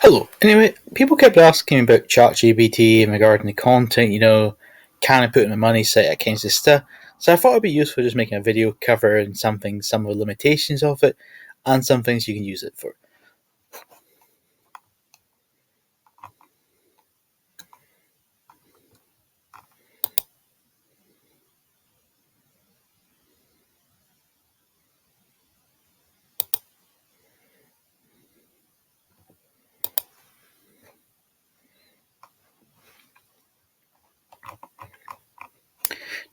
Hello. Anyway, people kept asking about ChatGPT and regarding the content, can I put in my money site, that kinds of stuff. So I thought it'd be useful just making a video covering some of the limitations of it, and some things you can use it for.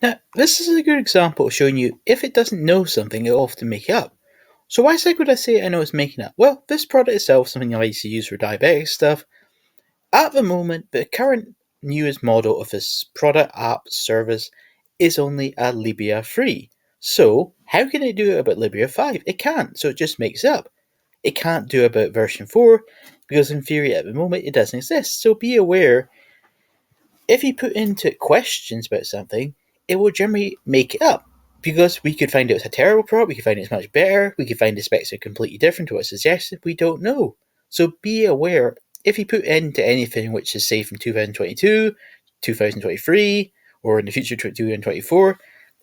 Now, this is a good example of showing you if it doesn't know something, it'll often make it up. So why would I say I know it's making up? Well, this product itself is something I used to use for diabetic stuff. At the moment, the current newest model of this product app service is only a Libya 3. So, how can it do it about Libya 5? It can't, so it just makes it up. It can't do it about version 4 because, in theory, at the moment, it doesn't exist. So, be aware if you put into it questions about something, it will generally make it up. Because we could find out it's a terrible product, we could find it's much better, we could find the specs are completely different to what's suggested, we don't know. So be aware if you put into anything which is say from 2022, 2023, or in the future 2024,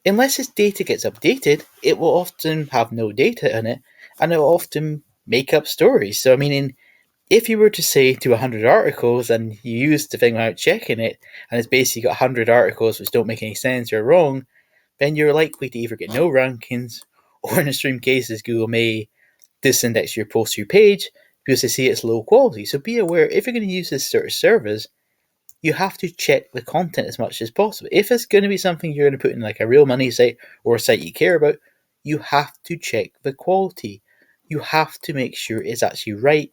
unless its data gets updated, it will often have no data in it, and it will often make up stories. So, meaning, if you were to say to 100 articles and you use the thing without checking it, and it's basically got 100 articles which don't make any sense or wrong, then you're likely to either get no rankings, or in extreme cases, Google may disindex your post to your page because they see it's low quality. So be aware if you're going to use this sort of service, you have to check the content as much as possible. If it's going to be something you're going to put in like a real money site or a site you care about, you have to check the quality. You have to make sure it's actually right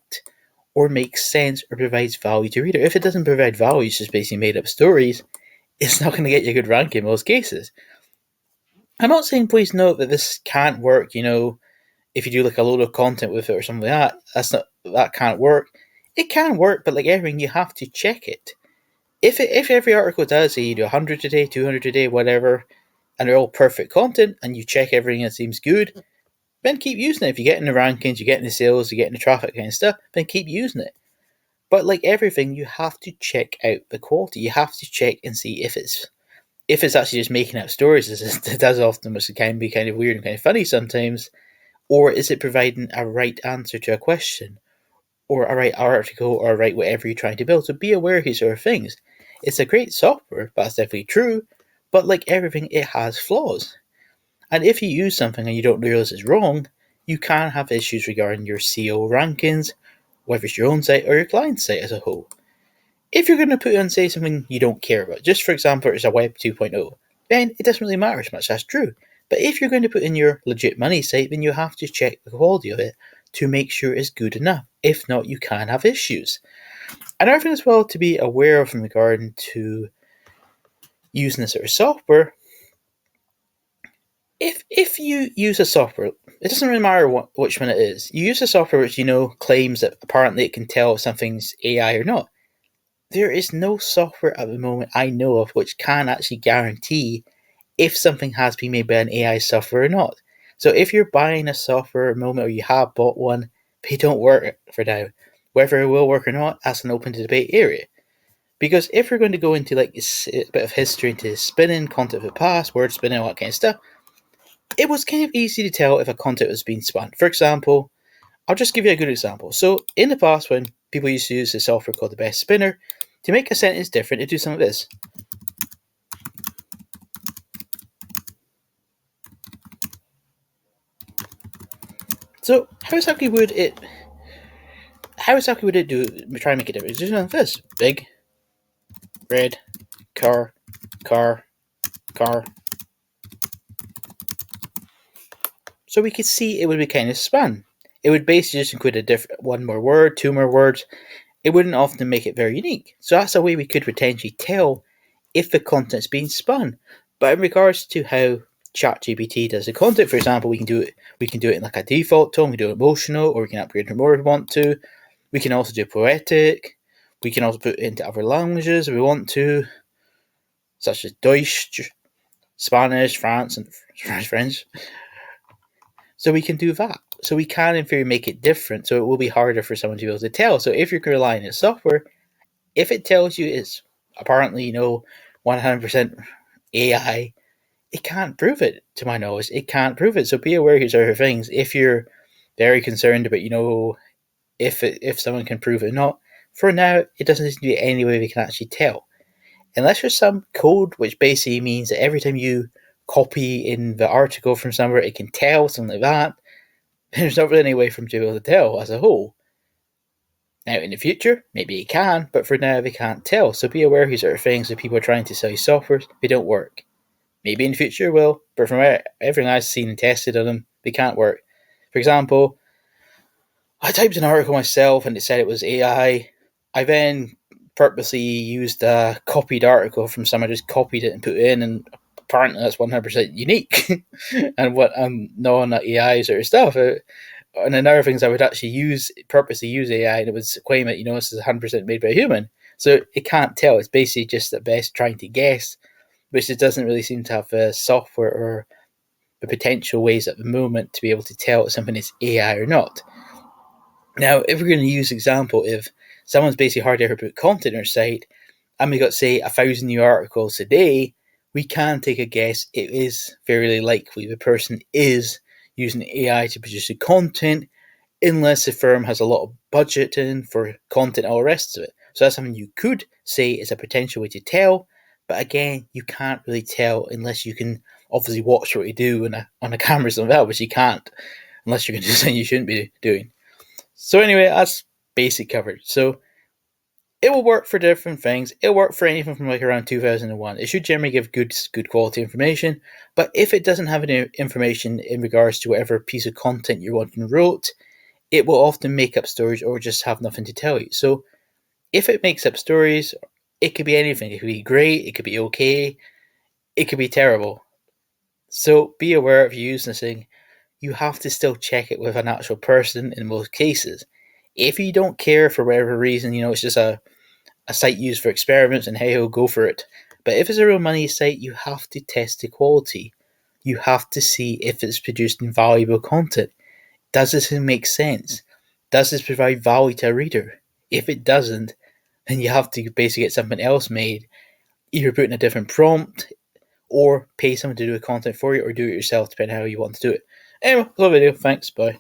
or makes sense or provides value to the reader. If it doesn't provide value, it's just basically made up stories, it's not going to get you a good rank in most cases. I'm not saying please note that this can't work, if you do like a load of content with it or something like that, that can't work. It can work, but like everything, you have to check it. If every article does say you do 100 a day, 200 a day, whatever, and they're all perfect content, and you check everything that seems good, then keep using it. If you get in the rankings, you get in the sales, you get in the traffic kind of stuff, then keep using it. But like everything, you have to check out the quality. You have to check and see if it's actually just making up stories, as it does often, which can be kind of weird and kind of funny sometimes, or is it providing a right answer to a question, or a right article, or a right whatever you're trying to build. So be aware of these sort of things. It's a great software, that's definitely true, but like everything, it has flaws. And if you use something and you don't realize it's wrong, you can have issues regarding your SEO rankings, whether it's your own site or your client's site as a whole. If you're going to put on, say, something you don't care about, just for example, it's a Web 2.0, then it doesn't really matter as much, that's true. But if you're going to put in your legit money site, then you have to check the quality of it to make sure it's good enough. If not, you can have issues. Another thing as well to be aware of in regard to using this sort of software, if you use a software, it doesn't really matter which one it is. You use a software which claims that apparently it can tell if something's AI or not. There is no software at the moment I know of which can actually guarantee if something has been made by an AI software or not. So if you're buying a software at the moment or you have bought one, they don't work for now. Whether it will work or not, that's an open to debate area. Because if we're going to go into like a bit of history into spinning, content of the past, word spinning, all that kind of stuff, it was kind of easy to tell if a content was being spun. For example, I'll just give you a good example. So in the past, when people used to use the software called the Best Spinner, to make a sentence different, it do something like this. So how exactly would it do? Try and make it different. It's just like this: big, red, car, car, car. So we could see it would be kind of spun. It would basically just include a different one more word, two more words. It wouldn't often make it very unique. So that's a way we could potentially tell if the content's being spun. But in regards to how ChatGPT does the content, for example, we can do it. We can do it in like a default tone. We can do it emotional, or we can upgrade it more if we want to. We can also do poetic. We can also put it into other languages if we want to, such as Deutsch, Spanish, France, and French. So we can do that. So we can, in theory, make it different. So it will be harder for someone to be able to tell. So if you're relying on software, if it tells you it's apparently, 100% AI, it can't prove it, to my knowledge. It can't prove it. So be aware of these other things. If you're very concerned about, if someone can prove it or not, for now, it doesn't seem to be any way we can actually tell. Unless there's some code, which basically means that every time you copy in the article from somewhere, it can tell, something like that. There's not really any way for them to be able to tell as a whole. Now, in the future, maybe it can, but for now, they can't tell. So be aware of these sort of things if people are trying to sell you software, they don't work. Maybe in the future it will, but from everything I've seen and tested on them, they can't work. For example, I typed an article myself and it said it was AI. I then purposely used a copied article from someone, just copied it and put it in, and apparently that's 100% unique. And what I'm knowing that AI sort of stuff. And another things I would actually purposely use AI, and it would claim it, this is 100% made by a human. So it can't tell. It's basically just at best trying to guess, which it doesn't really seem to have the software or the potential ways at the moment to be able to tell if something is AI or not. Now, if we're going to use example, if someone's basically hard to ever put content on their site, and we got, say, 1,000 new articles a day, we can take a guess it is fairly likely the person is using AI to produce the content, unless the firm has a lot of budget in for content and all the rest of it. So that's something you could say is a potential way to tell, but again, you can't really tell unless you can obviously watch what you do on a camera or something like that, which you can't, unless you're going to do something you shouldn't be doing. So anyway, that's basic coverage. So it will work for different things. It'll work for anything from like around 2001. It should generally give good quality information. But if it doesn't have any information in regards to whatever piece of content you're wanting wrote, it will often make up stories or just have nothing to tell you. So if it makes up stories, it could be anything. It could be great, it could be okay, it could be terrible. So be aware if you use this thing, you have to still check it with an actual person in most cases. If you don't care for whatever reason, it's just a site used for experiments and hey ho, go for it. But if it's a real money site, you have to test the quality. You have to see if it's producing valuable content. Does this make sense? Does this provide value to a reader? If it doesn't, then you have to basically get something else made. Either put in a different prompt or pay someone to do the content for you or do it yourself, depending on how you want to do it. Anyway, love the video. Thanks. Bye.